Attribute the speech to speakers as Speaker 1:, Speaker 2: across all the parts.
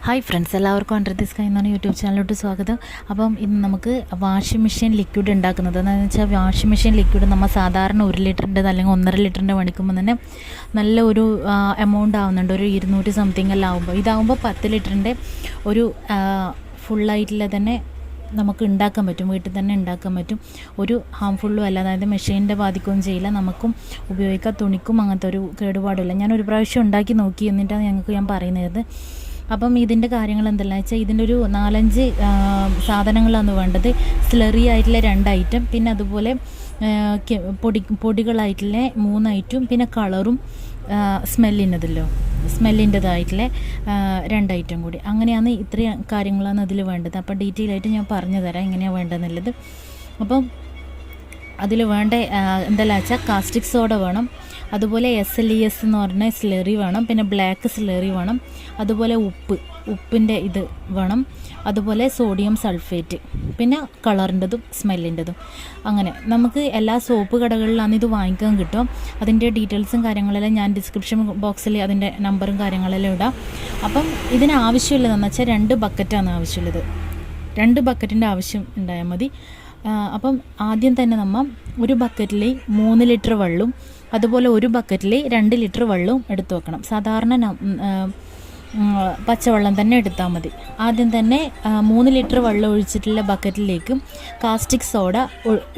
Speaker 1: Hi friends, എല്ലാവർക്കും under the sky എന്നാണ് YouTube ചാനലിലോട്ട് സ്വാഗതം. അപ്പം ഇന്ന് നമുക്ക് വാഷിംഗ് മെഷീൻ ലിക്വിഡ് ഉണ്ടാക്കുന്നത് എന്താണെന്ന് വെച്ചാൽ, വാഷിംഗ് മെഷീൻ ലിക്വിഡ് നമ്മൾ സാധാരണ 1 ലിറ്ററിൻ്റെ അല്ലെങ്കിൽ 1.5 ലിറ്ററിൻ്റെ മേടിക്കുമ്പോൾ തന്നെ നല്ല ഒരു എമൗണ്ട് ആവുന്നുണ്ട്. ഒരു 200 സംതിങ് എല്ലാം ആകുമ്പോൾ, ഇതാകുമ്പോൾ 10 ലിറ്ററിൻ്റെ ഒരു ഫുള്ളായിട്ടുള്ള തന്നെ നമുക്ക് ഉണ്ടാക്കാൻ പറ്റും, വീട്ടിൽ തന്നെ ഉണ്ടാക്കാൻ പറ്റും. ഒരു ഹാംഫുള്ളും അല്ല, അതായത് മെഷീൻ്റെ ബാധിക്കുകയും ചെയ്യില്ല, നമുക്കും ഉപയോഗിക്കാം, തുണിക്കും അങ്ങനത്തെ ഒരു കേടുപാടില്ല. ഞാൻ ഒരു പ്രാവശ്യം ഉണ്ടാക്കി നോക്കി, എന്നിട്ടാണ് ഞാൻ പറയുന്നത്. അപ്പം ഇതിൻ്റെ കാര്യങ്ങൾ എന്തെല്ലാം വെച്ചാൽ, ഇതിൻ്റെ ഒരു 4-5 സാധനങ്ങളാണ് വേണ്ടത്. സ്ലറി ആയിട്ടുള്ള 2 ഐറ്റം, പിന്നെ അതുപോലെ പൊടികളായിട്ടുള്ള 3 ഐറ്റം, പിന്നെ കളറും സ്മെല്ലിൻ്റെതായിട്ടുള്ള 2 ഐറ്റം കൂടി. അങ്ങനെയാണ് ഇത്രയും കാര്യങ്ങളാണ് അതിൽ വേണ്ടത്. അപ്പോൾ ഡീറ്റെയിൽ ആയിട്ട് ഞാൻ പറഞ്ഞു തരാം എങ്ങനെയാണ് വേണ്ടതെന്നുള്ളത്. അപ്പം അതിൽ വേണ്ട എന്തെല്ലാം വെച്ചാൽ, കാസ്റ്റിക് സോഡ വേണം, അതുപോലെ SLES എന്ന് പറഞ്ഞ സ്ലറി വേണം, പിന്നെ ബ്ലാക്ക് സ്ലറി വേണം, അതുപോലെ ഉപ്പിൻ്റെ ഇത് വേണം, അതുപോലെ സോഡിയം സൾഫേറ്റ്, പിന്നെ കളറിൻ്റെതും സ്മെല്ലിൻ്റെതും. അങ്ങനെ നമുക്ക് എല്ലാ സോപ്പ് കടകളിലാണ് ഇത് വാങ്ങിക്കാൻ കിട്ടും. അതിൻ്റെ ഡീറ്റെയിൽസും കാര്യങ്ങളെല്ലാം ഞാൻ ഡിസ്ക്രിപ്ഷൻ ബോക്സിൽ അതിൻ്റെ നമ്പറും കാര്യങ്ങളെല്ലാം ഇടാം. അപ്പം ഇതിന് ആവശ്യമുള്ളതെന്ന് വെച്ചാൽ 2 ബക്കറ്റാണ് ആവശ്യമുള്ളത്. 2 ബക്കറ്റിൻ്റെ ആവശ്യം ഉണ്ടായാൽ മതി. അപ്പം ആദ്യം തന്നെ നമ്മൾ ഒരു ബക്കറ്റിൽ 3 ലിറ്റർ വെള്ളവും, അതുപോലെ ഒരു ബക്കറ്റിൽ 2 ലിറ്റർ വെള്ളവും എടുത്തു വെക്കണം. സാധാരണ പച്ചവെള്ളം തന്നെ എടുത്താൽ മതി. ആദ്യം തന്നെ 3 ലിറ്റർ വെള്ളം ഒഴിച്ചിട്ടുള്ള ബക്കറ്റിലേക്ക് കാസ്റ്റിക് സോഡ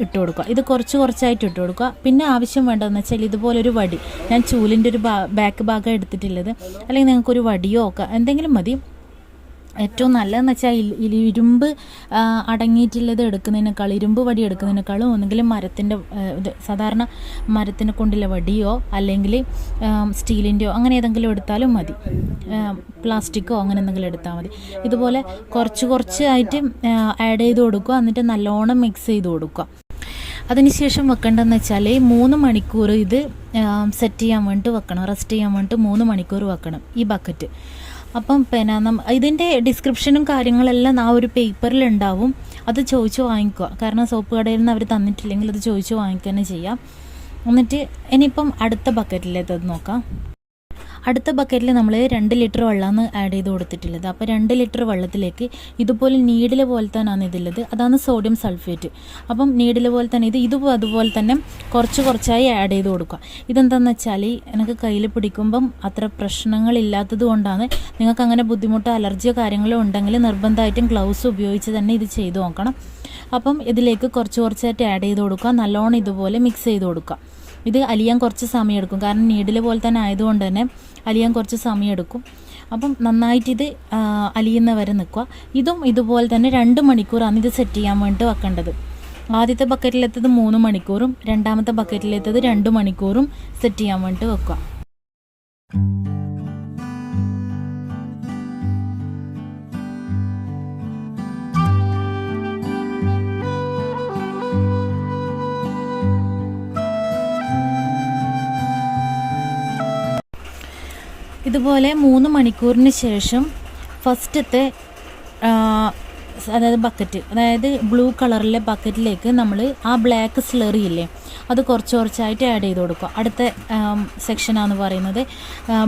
Speaker 1: ഇട്ട് കൊടുക്കുക. ഇത് കുറച്ചായിട്ട് ഇട്ട് കൊടുക്കുക. പിന്നെ ആവശ്യം വേണ്ടതെന്ന് വെച്ചാൽ, ഇതുപോലൊരു വടി, ഞാൻ ചൂലിൻ്റെ ഒരു ബാക്ക് ഭാഗം എടുത്തിട്ടുള്ളത്, അല്ലെങ്കിൽ നിങ്ങൾക്കൊരു വടിയോ എന്തെങ്കിലും മതി. ഏറ്റവും നല്ലതെന്ന് വെച്ചാൽ, ഇരുമ്പ് അടങ്ങിയിട്ടുള്ളത് എടുക്കുന്നതിനേക്കാൾ, ഇരുമ്പ് വടി എടുക്കുന്നതിനേക്കാളും ഒന്നെങ്കിലും മരത്തിൻ്റെ സാധാരണ മരത്തിനെ കൊണ്ടുള്ള വടിയോ അല്ലെങ്കിൽ സ്റ്റീലിൻ്റെയോ അങ്ങനെ ഏതെങ്കിലും എടുത്താലും മതി. പ്ലാസ്റ്റിക്കോ അങ്ങനെ എന്തെങ്കിലും എടുത്താൽ മതി. ഇതുപോലെ കുറച്ചായിട്ട് ആഡ് ചെയ്ത് കൊടുക്കുക. എന്നിട്ട് നല്ലോണം മിക്സ് ചെയ്ത് കൊടുക്കുക. അതിനുശേഷം വെക്കേണ്ടതെന്ന് വെച്ചാൽ, 3 മണിക്കൂർ ഇത് സെറ്റ് ചെയ്യാൻ വേണ്ടിയിട്ട് വെക്കണം, റെസ്റ്റ് ചെയ്യാൻ വേണ്ടിയിട്ട് 3 മണിക്കൂർ വെക്കണം ഈ ബക്കറ്റ്. അപ്പം പിന്നെ ഇതിൻ്റെ ഡിസ്ക്രിപ്ഷനും കാര്യങ്ങളെല്ലാം ആ ഒരു പേപ്പറിൽ ഉണ്ടാവും. അത് ചോദിച്ച് വാങ്ങിക്കുക. കാരണം സോപ്പ് കടയിൽ നിന്ന് അവർ തന്നിട്ടില്ലെങ്കിൽ അത് ചോദിച്ച് വാങ്ങിക്കുക തന്നെ ചെയ്യാം. എന്നിട്ട് ഇനിയിപ്പം അടുത്ത ബക്കറ്റിലേത്തത് നോക്കാം. അടുത്ത ബക്കറ്റിൽ നമ്മൾ 2 ലിറ്റർ വെള്ളമാണ് ആഡ് ചെയ്ത് കൊടുത്തിട്ടുള്ളത്. അപ്പോൾ 2 ലിറ്റർ വെള്ളത്തിലേക്ക് ഇതുപോലെ നീഡിൽ പോലെ തന്നെയാണ് ഇതിലുള്ളത്. അതാണ് സോഡിയം സൾഫേറ്റ്. അപ്പം നീഡിൽ പോലെ തന്നെ അതുപോലെ തന്നെ കുറച്ചായി ആഡ് ചെയ്ത് കൊടുക്കുക. ഇതെന്താണെന്ന് വെച്ചാൽ, എനിക്ക് കയ്യിൽ പിടിക്കുമ്പം അത്ര പ്രശ്നങ്ങളില്ലാത്തത് കൊണ്ടാണ്. നിങ്ങൾക്ക് അങ്ങനെ ബുദ്ധിമുട്ടോ അലർജിയോ കാര്യങ്ങളോ ഉണ്ടെങ്കിൽ നിർബന്ധമായിട്ടും ഗ്ലൗസ് ഉപയോഗിച്ച് തന്നെ ഇത് ചെയ്ത് നോക്കണം. അപ്പം ഇതിലേക്ക് കുറച്ചായിട്ട് ആഡ് ചെയ്ത് കൊടുക്കുക. നല്ലോണം ഇതുപോലെ മിക്സ് ചെയ്ത് കൊടുക്കുക. ഇത് അലിയാൻ കുറച്ച് സമയം എടുക്കും, കാരണം നീഡിൽ പോലെ തന്നെ ആയതുകൊണ്ട് തന്നെ അലിയാൻ കുറച്ച് സമയം എടുക്കും. അപ്പം നന്നായിട്ട് ഇത് അലിയുന്നവരെ നിൽക്കുക. ഇതും ഇതുപോലെ തന്നെ 2 മണിക്കൂറാണ് ഇത് സെറ്റ് ചെയ്യാൻ വേണ്ടി വെക്കേണ്ടത്. ആദ്യത്തെ ബക്കറ്റിലെത്തത് 3 മണിക്കൂറും രണ്ടാമത്തെ ബക്കറ്റിലെത്തത് 2 മണിക്കൂറും സെറ്റ് ചെയ്യാൻ വേണ്ടി വെക്കുക. ഇതുപോലെ 3 മണിക്കൂറിന് ശേഷം ഫസ്റ്റത്തെ അതായത് ബ്ലൂ കളറിലെ ബക്കറ്റിലേക്ക് നമ്മൾ ആ ബ്ലാക്ക് സ്ലറി ഇല്ലേ, അത് കുറച്ചായിട്ട് ആഡ് ചെയ്ത് കൊടുക്കുക. അടുത്ത സെക്ഷനാണ് പറയുന്നത്.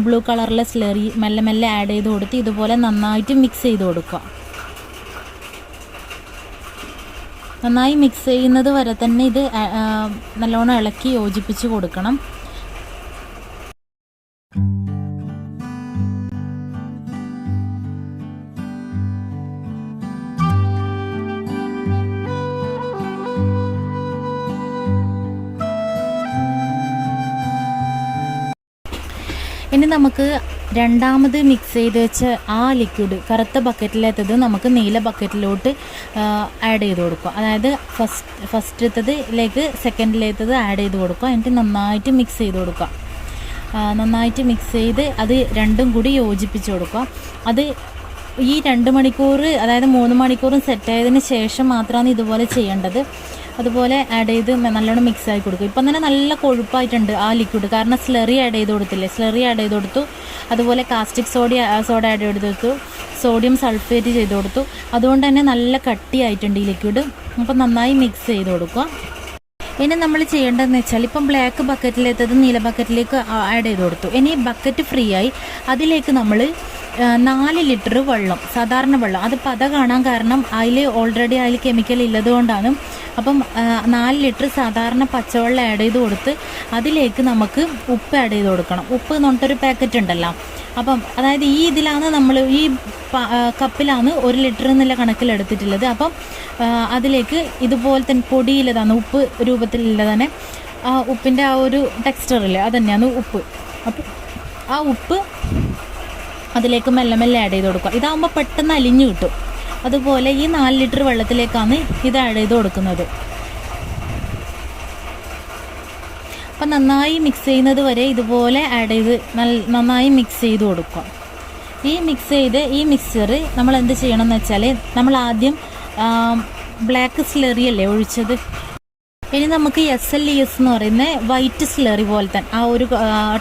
Speaker 1: ബ്ലൂ കളറിലെ സ്ലറി മെല്ലെ ആഡ് ചെയ്ത് കൊടുത്ത് ഇതുപോലെ നന്നായിട്ട് മിക്സ് ചെയ്ത് കൊടുക്കുക. നന്നായി മിക്സ് ചെയ്യുന്നത് വരെ തന്നെ ഇത് നല്ലോണം ഇളക്കി യോജിപ്പിച്ച് കൊടുക്കണം. ഇനി നമുക്ക് രണ്ടാമത് മിക്സ് ചെയ്ത് വെച്ച ആ ലിക്വിഡ്, കറുത്ത ബക്കറ്റിലേത്തത് നമുക്ക് നീല ബക്കറ്റിലോട്ട് ആഡ് ചെയ്ത് കൊടുക്കുക. അതായത് ഫസ്റ്റത്തേതിലേക്ക് സെക്കൻഡിലേത്തത് ആഡ് ചെയ്ത് കൊടുക്കുക. എന്നിട്ട് നന്നായിട്ട് മിക്സ് ചെയ്ത് കൊടുക്കുക. നന്നായിട്ട് മിക്സ് ചെയ്ത് അത് രണ്ടും കൂടി യോജിപ്പിച്ച് കൊടുക്കുക. അത് ഈ 2 മണിക്കൂർ, അതായത് 3 മണിക്കൂറും സെറ്റായതിന് ശേഷം മാത്രമാണ് ഇതുപോലെ ചെയ്യേണ്ടത്. അതുപോലെ ആഡ് ചെയ്ത് നല്ലോണം മിക്സ് ആക്കി കൊടുക്കും. ഇപ്പം തന്നെ നല്ല കൊഴുപ്പായിട്ടുണ്ട് ആ ലിക്വിഡ്, കാരണം സ്ലറി ആഡ് ചെയ്ത് കൊടുത്തു, അതുപോലെ കാസ്റ്റിക് സോഡ ആഡ് ചെയ്ത് കൊടുത്തു, സോഡിയം സൾഫേറ്റ് ചെയ്ത് കൊടുത്തു. അതുകൊണ്ട് തന്നെ നല്ല കട്ടിയായിട്ടുണ്ട് ഈ ലിക്വിഡ്. അപ്പം നന്നായി മിക്സ് ചെയ്ത് കൊടുക്കുക. ഇനി നമ്മൾ ചെയ്യേണ്ടതെന്ന് വെച്ചാൽ, ഇപ്പം ബ്ലാക്ക് ബക്കറ്റിലേത്തത് നീല ബക്കറ്റിലേക്ക് ആഡ് ചെയ്ത് കൊടുത്തു. ഇനി ബക്കറ്റ് ഫ്രീ ആയി, അതിലേക്ക് നമ്മൾ 4 ലിറ്റർ വെള്ളം, സാധാരണ വെള്ളം. അത് പത കാണാൻ കാരണം ഓൾറെഡി അതിൽ കെമിക്കൽ ഉള്ളത് കൊണ്ടാണ്. അപ്പം 4 ലിറ്റർ സാധാരണ പച്ചവെള്ളം ആഡ് ചെയ്ത് കൊടുത്ത് അതിലേക്ക് നമുക്ക് ഉപ്പ് ആഡ് ചെയ്ത് കൊടുക്കണം. ഉപ്പ് എന്ന് പറഞ്ഞിട്ടൊരു പാക്കറ്റ് ഉണ്ടല്ലോ. അപ്പം അതായത് ഇതിലാണ് നമ്മൾ ഈ കപ്പിലാണ് 1 ലിറ്റർ എന്നുള്ള കണക്കിലെടുത്തിട്ടുള്ളത്. അപ്പം അതിലേക്ക് ഇതുപോലെ തന്നെ പൊടിയില്ലതാണ്, ഉപ്പ് രൂപത്തിലുള്ളതാണ്. ഉപ്പിൻ്റെ ആ ഒരു ടെക്സ്ചറില്ലേ, അത് തന്നെയാണ് ഉപ്പ്. അപ്പം ആ ഉപ്പ് അതിലേക്ക് മെല്ലെ മെല്ലെ ആഡ് ചെയ്ത് കൊടുക്കുക. ഇതാകുമ്പോൾ പെട്ടെന്ന് അലിഞ്ഞു കിട്ടും. അതുപോലെ ഈ 4 ലിറ്റർ വെള്ളത്തിലേക്കാണ് ഇത് ആഡ് ചെയ്ത് കൊടുക്കുന്നത്. അപ്പം നന്നായി മിക്സ് ചെയ്യുന്നത് വരെ ഇതുപോലെ ആഡ് ചെയ്ത് നന്നായി മിക്സ് ചെയ്ത് കൊടുക്കുക. ഈ മിക്സർ നമ്മൾ എന്ത് ചെയ്യണം എന്ന് വെച്ചാൽ, നമ്മൾ ആദ്യം ബ്ലാക്ക് സ്ലറി അല്ലേ ഒഴിച്ചത്, ഇനി നമുക്ക് SLES എന്ന് പറയുന്ന വൈറ്റ് സ്ലറി പോലെ തന്നെ ആ ഒരു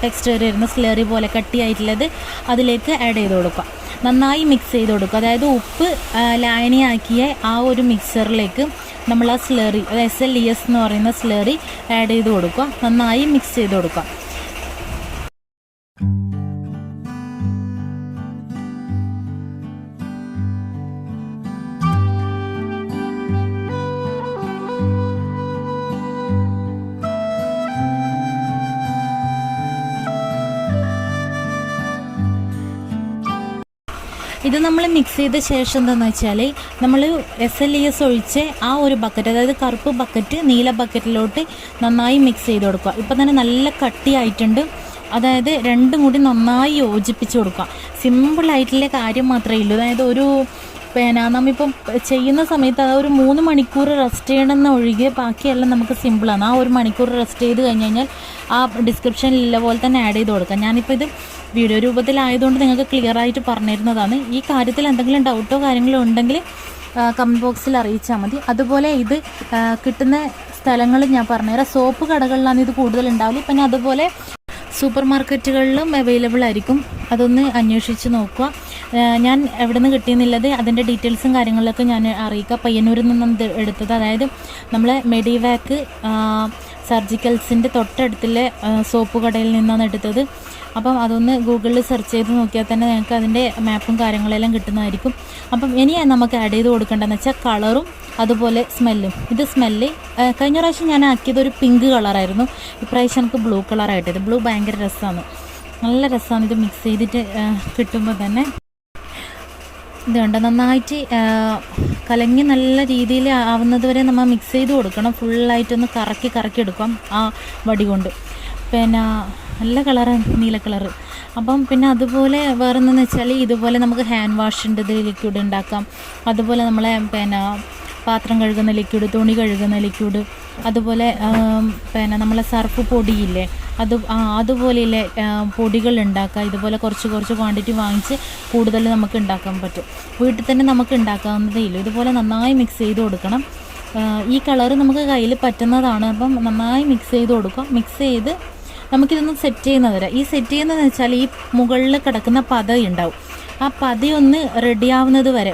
Speaker 1: ടെക്സ്ചർ വരുന്ന സ്ലറി പോലെ കട്ടിയായിട്ടുള്ളത് അതിലേക്ക് ആഡ് ചെയ്ത് കൊടുക്കുക. നന്നായി മിക്സ് ചെയ്ത് കൊടുക്കുക. അതായത് ഉപ്പ് ലായനിയാക്കിയ ആ ഒരു മിക്സറിലേക്ക് നമ്മൾ ആ സ്ലറി, SLES എന്ന് പറയുന്ന സ്ലറി ആഡ് ചെയ്ത് കൊടുക്കുക. നന്നായി മിക്സ് ചെയ്ത് കൊടുക്കുക. ഇത് നമ്മൾ മിക്സ് ചെയ്ത ശേഷം എന്താണെന്ന് വെച്ചാൽ, നമ്മൾ SLES ഒഴിച്ച് ആ ഒരു ബക്കറ്റ്, അതായത് കറുപ്പ് ബക്കറ്റ് നീല ബക്കറ്റിലോട്ട് നന്നായി മിക്സ് ചെയ്ത് കൊടുക്കുക. ഇപ്പം തന്നെ നല്ല കട്ടിയായിട്ടുണ്ട്. അതായത് രണ്ടും കൂടി നന്നായി യോജിപ്പിച്ച് കൊടുക്കുക. സിമ്പിളായിട്ടുള്ള കാര്യം മാത്രമേ ഉള്ളൂ. അതായത് നമ്മളിപ്പം ചെയ്യുന്ന സമയത്ത് അത് ഒരു 3 മണിക്കൂർ റെസ്റ്റ് ചെയ്യണമെന്ന് ഒഴികെ ബാക്കിയെല്ലാം നമുക്ക് സിമ്പിളാണ്. ആ 1 മണിക്കൂർ റെസ്റ്റ് ചെയ്ത് കഴിഞ്ഞ് കഴിഞ്ഞാൽ ആ ഡിസ്ക്രിപ്ഷനിലുള്ള പോലെ തന്നെ ആഡ് ചെയ്ത് കൊടുക്കാം. ഞാനിപ്പോൾ ഇത് വീഡിയോ രൂപത്തിലായതുകൊണ്ട് നിങ്ങൾക്ക് ക്ലിയർ ആയിട്ട് പറഞ്ഞിരുന്നതാണ്. ഈ കാര്യത്തിൽ എന്തെങ്കിലും ഡൗട്ടോ കാര്യങ്ങളോ ഉണ്ടെങ്കിൽ കമൻറ്റ് ബോക്സിൽ അറിയിച്ചാൽ മതി. അതുപോലെ ഇത് കിട്ടുന്ന സ്ഥലങ്ങൾ ഞാൻ പറഞ്ഞുതരാം. സോപ്പ് കടകളിലാണ് ഇത് കൂടുതൽ ഉണ്ടാവില്ല. പിന്നെ അതുപോലെ സൂപ്പർ മാർക്കറ്റുകളിലും അവൈലബിൾ ആയിരിക്കും. അതൊന്ന് അന്വേഷിച്ച് നോക്കുക. ഞാൻ എവിടെ നിന്ന് കിട്ടിയെന്നുള്ളത് അതിൻ്റെ ഡീറ്റെയിൽസും കാര്യങ്ങളിലൊക്കെ ഞാൻ അറിയിക്കാം. പയ്യന്നൂരിൽ നിന്നും എടുത്തത്. അതായത് നമ്മളെ മെഡിവാക്ക് സർജിക്കൽസിൻ്റെ തൊട്ടടുത്തുള്ള സോപ്പ് കടയിൽ നിന്നാണ് എടുത്തത്. അപ്പം അതൊന്ന് ഗൂഗിളിൽ സെർച്ച് ചെയ്ത് നോക്കിയാൽ തന്നെ ഞങ്ങൾക്ക് അതിൻ്റെ മാപ്പും കാര്യങ്ങളെല്ലാം കിട്ടുന്നതായിരിക്കും. അപ്പം ഇനി നമുക്ക് ആഡ് ചെയ്ത് കൊടുക്കേണ്ടതെന്ന് വെച്ചാൽ കളറും അതുപോലെ സ്മെല്ലും. ഇത് സ്മെല്ല് കഴിഞ്ഞ പ്രാവശ്യം ഞാൻ ആക്കിയത് ഒരു പിങ്ക് കളറായിരുന്നു. ഇപ്രാവശ്യം എനിക്ക് ബ്ലൂ കളറായിട്ടത്. ബ്ലൂ ഭയങ്കര രസമാണ്, നല്ല രസമാണ് ഇത് മിക്സ് ചെയ്തിട്ട് കിട്ടുമ്പോൾ തന്നെ. ഇത് കണ്ടോ, നന്നായിട്ട് കലങ്ങി നല്ല രീതിയിൽ ആവുന്നത് വരെ നമ്മൾ മിക്സ് ചെയ്ത് കൊടുക്കണം. ഫുള്ളായിട്ടൊന്ന് കറക്കി എടുക്കാം ആ വടി കൊണ്ട്. പിന്നെ നല്ല കളറാണ്, നീല കളറ്. അപ്പം പിന്നെ അതുപോലെ വേറെ എന്താണെന്ന് വെച്ചാൽ, ഇതുപോലെ നമുക്ക് ഹാൻഡ് വാഷിൻ്റെ ലിക്വിഡ് ഉണ്ടാക്കാം. അതുപോലെ നമ്മളെ പിന്നെ പാത്രം കഴുകുന്ന ലിക്വിഡ്, തുണി കഴുകുന്ന ലിക്വിഡ്, അതുപോലെ പിന്നെ നമ്മളെ സർഫ് പൊടിയില്ലേ, അതുപോലെയുള്ള പൊടികൾ ഉണ്ടാക്കുക. ഇതുപോലെ കുറച്ച് ക്വാണ്ടിറ്റി വാങ്ങിച്ച് കൂടുതൽ നമുക്ക് ഉണ്ടാക്കാൻ പറ്റും. വീട്ടിൽ തന്നെ നമുക്ക് ഉണ്ടാക്കാവുന്നതേ ഇല്ല. ഇതുപോലെ നന്നായി മിക്സ് ചെയ്ത് കൊടുക്കണം. ഈ കളറ് നമുക്ക് കയ്യിൽ പറ്റുന്നതാണ്. അപ്പം നന്നായി മിക്സ് ചെയ്ത് കൊടുക്കുക. മിക്സ് ചെയ്ത് നമുക്കിതൊന്ന് സെറ്റ് ചെയ്യുന്നത് വരെ. ഈ സെറ്റ് ചെയ്യുന്നതെന്ന് വെച്ചാൽ, ഈ മുകളിൽ കിടക്കുന്ന പത ഉണ്ടാവും. ആ പതയൊന്ന് റെഡിയാവുന്നത് വരെ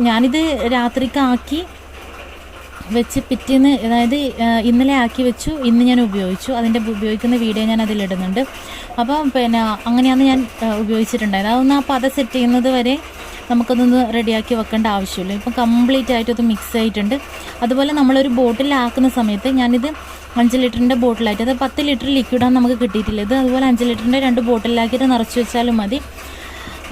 Speaker 1: ഞാനിത് രാത്രിക്കാക്കി വെച്ച് പിറ്റേന്ന്, അതായത് ഇന്നലെ ആക്കി വെച്ചു, ഇന്ന് ഞാൻ ഉപയോഗിച്ചു. അതിൻ്റെ ഉപയോഗിക്കുന്ന വീഡിയോ ഞാൻ അതിലിടുന്നുണ്ട്. അപ്പം പിന്നെ അങ്ങനെയാണ് ഞാൻ ഉപയോഗിച്ചിട്ടുണ്ടായത്. അതൊന്ന് ആ പത സെറ്റ് ചെയ്യുന്നത് വരെ നമുക്കതൊന്ന് റെഡിയാക്കി വെക്കേണ്ട ആവശ്യമില്ല. ഇപ്പം കംപ്ലീറ്റ് ആയിട്ടത് മിക്സ് ആയിട്ടുണ്ട്. അതുപോലെ നമ്മളൊരു ബോട്ടിലാക്കുന്ന സമയത്ത് ഞാനിത് 5 ലിറ്ററിൻ്റെ ബോട്ടിലായിട്ട്, അത് 10 ലിറ്റർ ലിക്വിഡാണ് നമുക്ക് കിട്ടിയിട്ടില്ല. ഇത് അതുപോലെ 5 ലിറ്ററിൻ്റെ 2 ബോട്ടിലാക്കിയിട്ട് നിറച്ച് വെച്ചാലും മതി.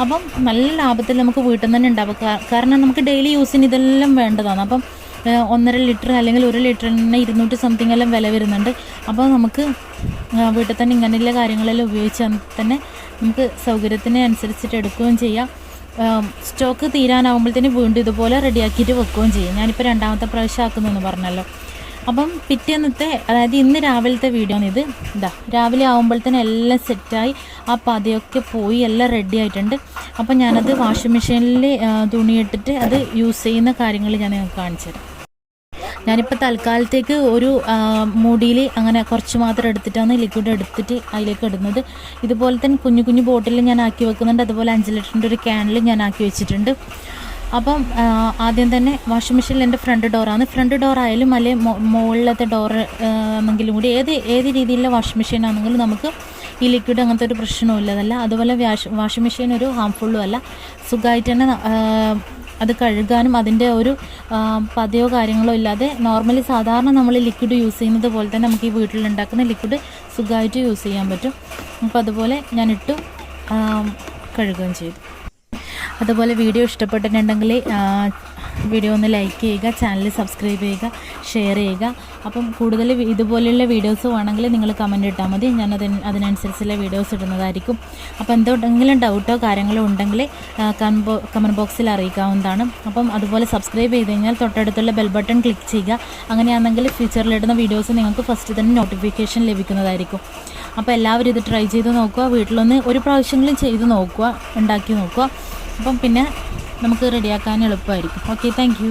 Speaker 1: അപ്പം നല്ല ലാഭത്തിൽ നമുക്ക് വീട്ടിൽ നിന്ന് തന്നെ ഉണ്ടാവും. കാരണം നമുക്ക് ഡെയിലി യൂസിന് ഇതെല്ലാം വേണ്ടതാണ്. അപ്പം 1.5 ലിറ്റർ അല്ലെങ്കിൽ 1 ലിറ്ററിന് 200 സംതിങ് എല്ലാം വില വരുന്നുണ്ട്. അപ്പോൾ നമുക്ക് വീട്ടിൽ തന്നെ ഇങ്ങനെയുള്ള കാര്യങ്ങളെല്ലാം ഉപയോഗിച്ചാൽ തന്നെ നമുക്ക് സൗകര്യത്തിന് അനുസരിച്ചിട്ട് എടുക്കുകയും ചെയ്യാം. സ്റ്റോക്ക് തീരാനാവുമ്പോഴത്തേന് വീണ്ടും ഇതുപോലെ റെഡിയാക്കിയിട്ട് വെക്കുകയും ചെയ്യും. ഞാനിപ്പോൾ 2ാമത്തെ പ്രാവശ്യം ആക്കുന്നതെന്ന് പറഞ്ഞല്ലോ. അപ്പം പിറ്റേന്നത്തെ, അതായത് ഇന്ന് രാവിലത്തെ വീഡിയോ ആണ് ഇത്. രാവിലെ ആകുമ്പോഴത്തേനും എല്ലാം സെറ്റായി, ആ പതയൊക്കെ പോയി, എല്ലാം റെഡി ആയിട്ടുണ്ട്. അപ്പം ഞാനത് വാഷിംഗ് മെഷീനിൽ തുണിയിട്ടിട്ട് അത് യൂസ് ചെയ്യുന്ന കാര്യങ്ങൾ ഞാൻ നിങ്ങൾക്ക് കാണിച്ചു തരാം. ഞാനിപ്പോൾ തൽക്കാലത്തേക്ക് ഒരു മൂടിയിൽ അങ്ങനെ കുറച്ച് മാത്രം എടുത്തിട്ടാണ് ലിക്വിഡ് എടുത്തിട്ട് അതിലേക്ക് ഇടുന്നത്. ഇതുപോലെ തന്നെ കുഞ്ഞു ബോട്ടിൽ ഞാൻ ആക്കി വെക്കുന്നുണ്ട്. അതുപോലെ 5 ലിറ്ററിൻ്റെ ഒരു ക്യാനിൽ ഞാൻ ആക്കി വെച്ചിട്ടുണ്ട്. അപ്പം ആദ്യം തന്നെ വാഷിംഗ് മെഷീനിൽ എൻ്റെ ഫ്രണ്ട് ഡോറാണ്. ഫ്രണ്ട് ഡോർ ആയാലും അല്ലെങ്കിൽ മുകളിലത്തെ ഡോർ ആണെങ്കിലും കൂടി ഏത് രീതിയിലുള്ള വാഷിംഗ് മെഷീൻ ആണെങ്കിലും നമുക്ക് ഈ ലിക്വിഡ് അങ്ങനത്തെ ഒരു പ്രശ്നവും ഇല്ലതല്ല. അതുപോലെ വാഷിംഗ് മെഷീൻ ഒരു ഹാംഫുള്ളും അല്ല. സുഖമായിട്ട് തന്നെ അത് കഴുകാനും അതിൻ്റെ ഒരു പതയോ കാര്യങ്ങളോ ഇല്ലാതെ നോർമലി സാധാരണ നമ്മൾ ലിക്വിഡ് യൂസ് ചെയ്യുന്നത് പോലെ തന്നെ നമുക്ക് ഈ വീട്ടിലുണ്ടാക്കുന്ന ലിക്വിഡ് സുഖമായിട്ട് യൂസ് ചെയ്യാൻ പറ്റും. അപ്പോൾ അതുപോലെ ഞാനിട്ടു കഴുകുകയും ചെയ്തു. അതുപോലെ വീഡിയോ ഇഷ്ടപ്പെട്ടിട്ടുണ്ടെങ്കിൽ വീഡിയോ ഒന്ന് ലൈക്ക് ചെയ്യുക, ചാനൽ സബ്സ്ക്രൈബ് ചെയ്യുക, ഷെയർ ചെയ്യുക. അപ്പം കൂടുതൽ ഇതുപോലെയുള്ള വീഡിയോസ് വേണമെങ്കിൽ നിങ്ങൾ കമൻറ്റ് ഇട്ടാൽ മതി, അതിനനുസരിച്ചുള്ള വീഡിയോസ് ഇടുന്നതായിരിക്കും. അപ്പോൾ എന്തെങ്കിലും ഡൗട്ടോ കാര്യങ്ങളോ ഉണ്ടെങ്കിൽ കമൻറ്റ് ബോക്സിൽ അറിയിക്കാവുന്നതാണ്. അപ്പം അതുപോലെ സബ്സ്ക്രൈബ് ചെയ്ത് കഴിഞ്ഞാൽ തൊട്ടടുത്തുള്ള ബെൽ ബട്ടൺ ക്ലിക്ക് ചെയ്യുക. അങ്ങനെയാണെങ്കിൽ ഫ്യൂച്ചറിലിടുന്ന വീഡിയോസ് നിങ്ങൾക്ക് ഫസ്റ്റ് തന്നെ നോട്ടിഫിക്കേഷൻ ലഭിക്കുന്നതായിരിക്കും. അപ്പോൾ എല്ലാവരും ഇത് ട്രൈ ചെയ്ത് നോക്കുക, വീട്ടിലൊന്ന് ഒരു പ്രാവശ്യമെങ്കിലും ചെയ്ത് നോക്കുക, ഉണ്ടാക്കി നോക്കുക. അപ്പം പിന്നെ നമുക്ക് റെഡിയാക്കാൻ എളുപ്പമായിരിക്കും. Okay, thank you.